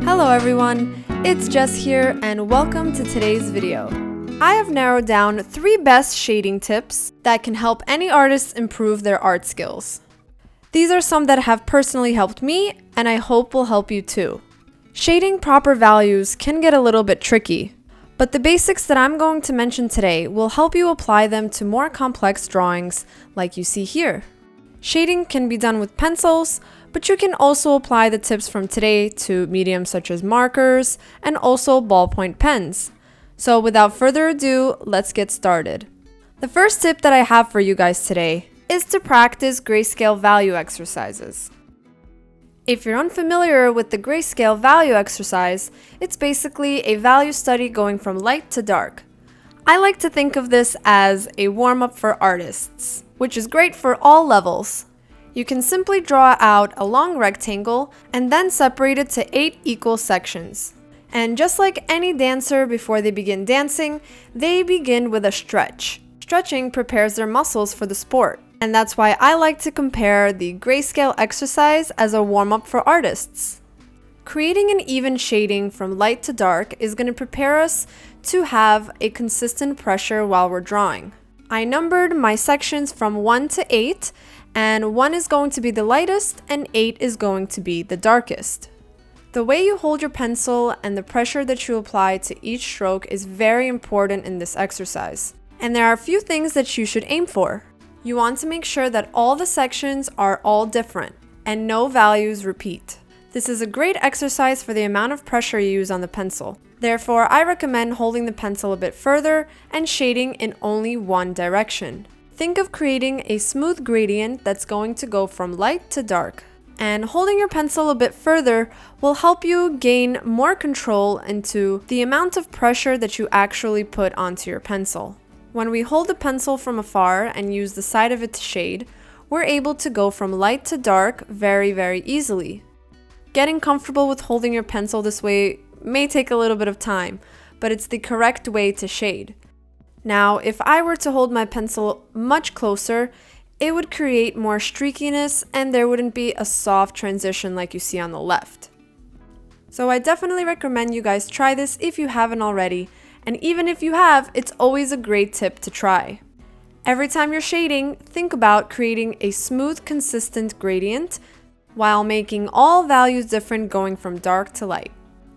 Hello everyone, it's Jess here and welcome to today's video. I have narrowed down 3 best shading tips that can help any artist improve their art skills. These are some that have personally helped me and I hope will help you too. Shading proper values can get a little bit tricky, but the basics that I'm going to mention today will help you apply them to more complex drawings like you see here. Shading can be done with pencils, but you can also apply the tips from today to mediums such as markers and also ballpoint pens. So without further ado, let's get started. The first tip that I have for you guys today is to practice grayscale value exercises. If you're unfamiliar with the grayscale value exercise, it's basically a value study going from light to dark. I like to think of this as a warm-up for artists, which is great for all levels. You can simply draw out a long rectangle and then separate it to 8 equal sections. And just like any dancer before they begin dancing, they begin with a stretch. Stretching prepares their muscles for the sport. And that's why I like to compare the grayscale exercise as a warm-up for artists. Creating an even shading from light to dark is going to prepare us to have a consistent pressure while we're drawing. I numbered my sections from 1 to 8, and 1 is going to be the lightest and 8 is going to be the darkest. The way you hold your pencil and the pressure that you apply to each stroke is very important in this exercise. And there are a few things that you should aim for. You want to make sure that all the sections are all different and no values repeat. This is a great exercise for the amount of pressure you use on the pencil. Therefore, I recommend holding the pencil a bit further and shading in only one direction. Think of creating a smooth gradient that's going to go from light to dark. And holding your pencil a bit further will help you gain more control into the amount of pressure that you actually put onto your pencil. When we hold the pencil from afar and use the side of it to shade, we're able to go from light to dark very easily. Getting comfortable with holding your pencil this way may take a little bit of time, but it's the correct way to shade. Now, if I were to hold my pencil much closer, it would create more streakiness and there wouldn't be a soft transition like you see on the left. So I definitely recommend you guys try this if you haven't already, and even if you have, it's always a great tip to try. Every time you're shading, think about creating a smooth, consistent gradient while making all values different going from dark to light.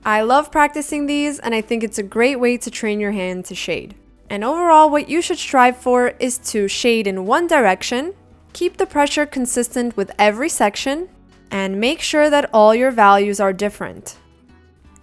I love practicing these and I think it's a great way to train your hand to shade. And overall, what you should strive for is to shade in one direction, keep the pressure consistent with every section, and make sure that all your values are different.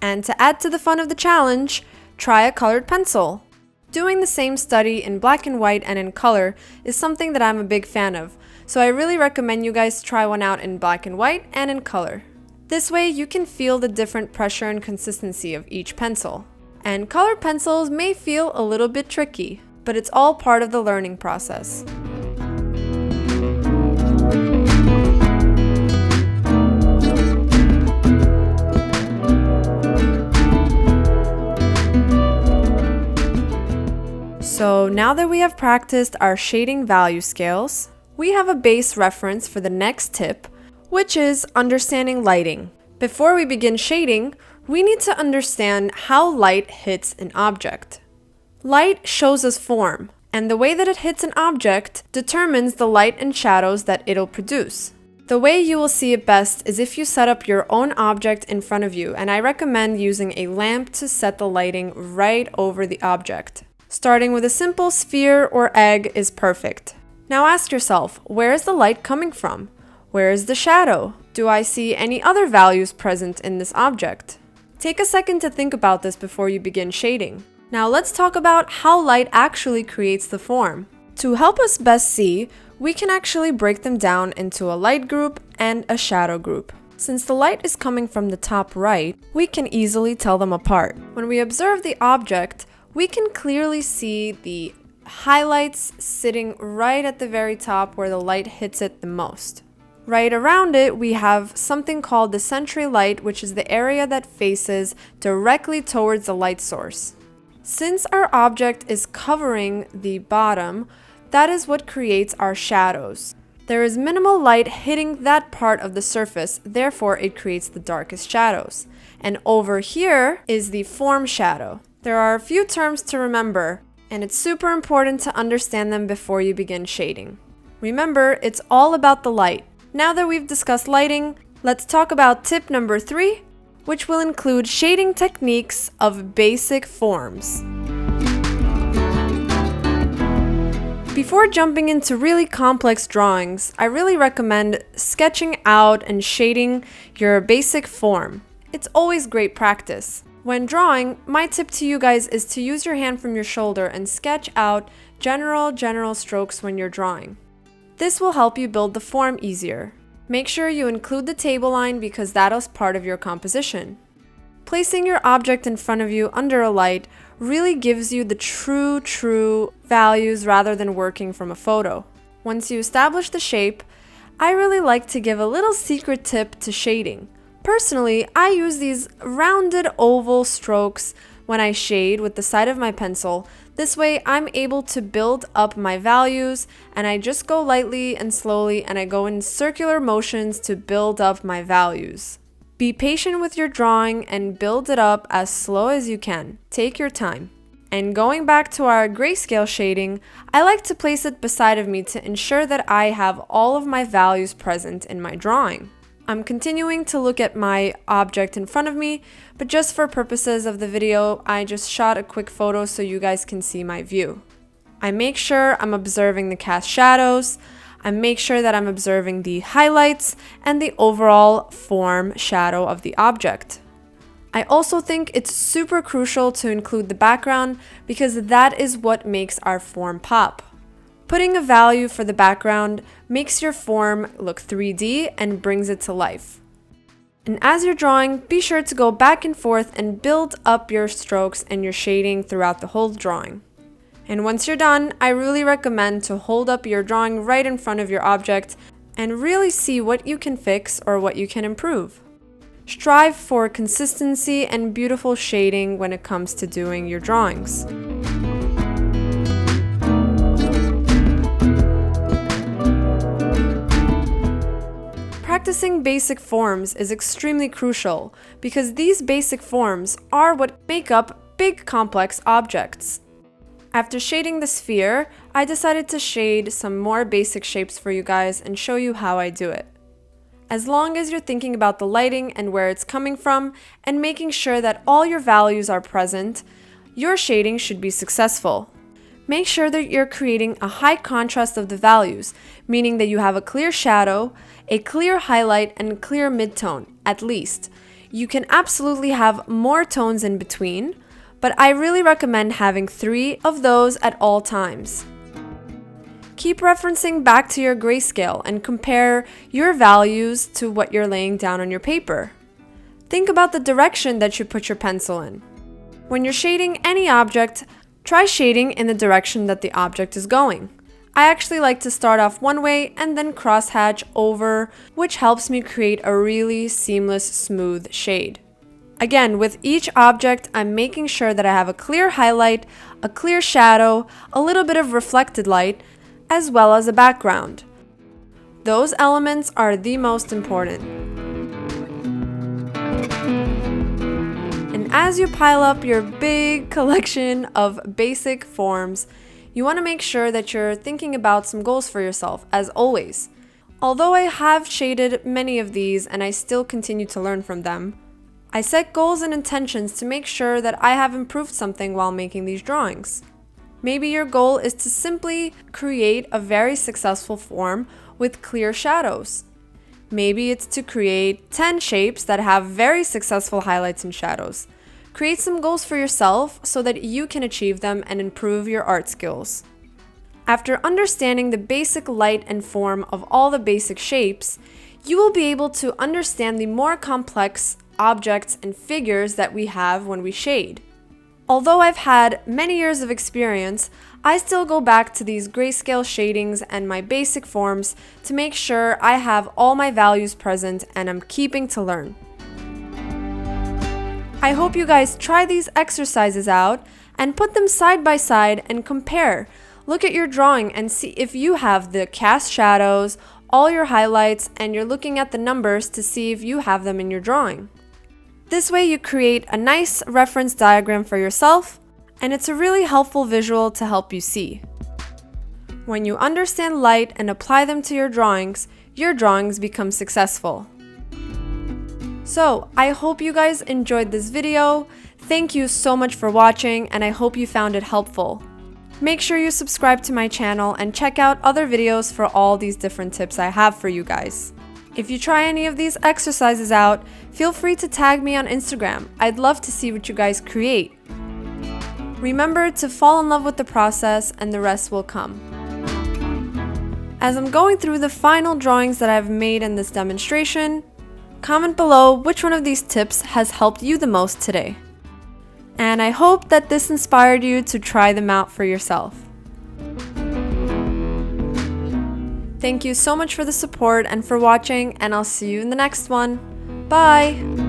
And to add to the fun of the challenge, try a colored pencil. Doing the same study in black and white and in color is something that I'm a big fan of, so I really recommend you guys try one out in black and white and in color. This way you can feel the different pressure and consistency of each pencil. And colored pencils may feel a little bit tricky, but it's all part of the learning process. So now that we have practiced our shading value scales, we have a base reference for the next tip, which is understanding lighting. Before we begin shading, we need to understand how light hits an object. Light shows us form, and the way that it hits an object determines the light and shadows that it'll produce. The way you will see it best is if you set up your own object in front of you, and I recommend using a lamp to set the lighting right over the object. Starting with a simple sphere or egg is perfect. Now ask yourself, where is the light coming from? Where is the shadow? Do I see any other values present in this object? Take a second to think about this before you begin shading. Now let's talk about how light actually creates the form. To help us best see, we can actually break them down into a light group and a shadow group. Since the light is coming from the top right, we can easily tell them apart. When we observe the object, we can clearly see the highlights sitting right at the very top where the light hits it the most. Right around it, we have something called the century light, which is the area that faces directly towards the light source. Since our object is covering the bottom, that is what creates our shadows. There is minimal light hitting that part of the surface, therefore it creates the darkest shadows. And over here is the form shadow. There are a few terms to remember, and it's super important to understand them before you begin shading. Remember, it's all about the light. Now that we've discussed lighting, let's talk about tip number 3, which will include shading techniques of basic forms. Before jumping into really complex drawings, I really recommend sketching out and shading your basic form. It's always great practice. When drawing, my tip to you guys is to use your hand from your shoulder and sketch out general strokes when you're drawing. This will help you build the form easier. Make sure you include the table line because that is part of your composition. Placing your object in front of you under a light really gives you the true values rather than working from a photo. Once you establish the shape, I really like to give a little secret tip to shading. Personally, I use these rounded oval strokes when I shade with the side of my pencil. This way I'm able to build up my values, and I just go lightly and slowly, and I go in circular motions to build up my values. Be patient with your drawing and build it up as slow as you can. Take your time. And going back to our grayscale shading, I like to place it beside of me to ensure that I have all of my values present in my drawing. I'm continuing to look at my object in front of me, but just for purposes of the video, I just shot a quick photo so you guys can see my view. I make sure I'm observing the cast shadows, I make sure that I'm observing the highlights and the overall form shadow of the object. I also think it's super crucial to include the background because that is what makes our form pop. Putting a value for the background makes your form look 3D and brings it to life. And as you're drawing, be sure to go back and forth and build up your strokes and your shading throughout the whole drawing. And once you're done, I really recommend to hold up your drawing right in front of your object and really see what you can fix or what you can improve. Strive for consistency and beautiful shading when it comes to doing your drawings. Practicing basic forms is extremely crucial because these basic forms are what make up big complex objects. After shading the sphere, I decided to shade some more basic shapes for you guys and show you how I do it. As long as you're thinking about the lighting and where it's coming from and making sure that all your values are present, your shading should be successful. Make sure that you're creating a high contrast of the values, meaning that you have a clear shadow, a clear highlight, and a clear midtone, at least. You can absolutely have more tones in between, but I really recommend having 3 of those at all times. Keep referencing back to your grayscale and compare your values to what you're laying down on your paper. Think about the direction that you put your pencil in. When you're shading any object, try shading in the direction that the object is going. I actually like to start off one way and then crosshatch over, which helps me create a really seamless, smooth shade. Again, with each object, I'm making sure that I have a clear highlight, a clear shadow, a little bit of reflected light, as well as a background. Those elements are the most important. And as you pile up your big collection of basic forms, you want to make sure that you're thinking about some goals for yourself, as always. Although I have shaded many of these and I still continue to learn from them, I set goals and intentions to make sure that I have improved something while making these drawings. Maybe your goal is to simply create a very successful form with clear shadows. Maybe it's to create 10 shapes that have very successful highlights and shadows. Create some goals for yourself so that you can achieve them and improve your art skills. After understanding the basic light and form of all the basic shapes, you will be able to understand the more complex objects and figures that we have when we shade. Although I've had many years of experience, I still go back to these grayscale shadings and my basic forms to make sure I have all my values present and I'm keeping to learn. I hope you guys try these exercises out and put them side by side and compare. Look at your drawing and see if you have the cast shadows, all your highlights, and you're looking at the numbers to see if you have them in your drawing. This way you create a nice reference diagram for yourself, and it's a really helpful visual to help you see. When you understand light and apply them to your drawings become successful. So, I hope you guys enjoyed this video. Thank you so much for watching, and I hope you found it helpful. Make sure you subscribe to my channel and check out other videos for all these different tips I have for you guys. If you try any of these exercises out, feel free to tag me on Instagram. I'd love to see what you guys create. Remember to fall in love with the process and the rest will come. As I'm going through the final drawings that I've made in this demonstration, comment below which one of these tips has helped you the most today. And I hope that this inspired you to try them out for yourself. Thank you so much for the support and for watching, and I'll see you in the next one. Bye!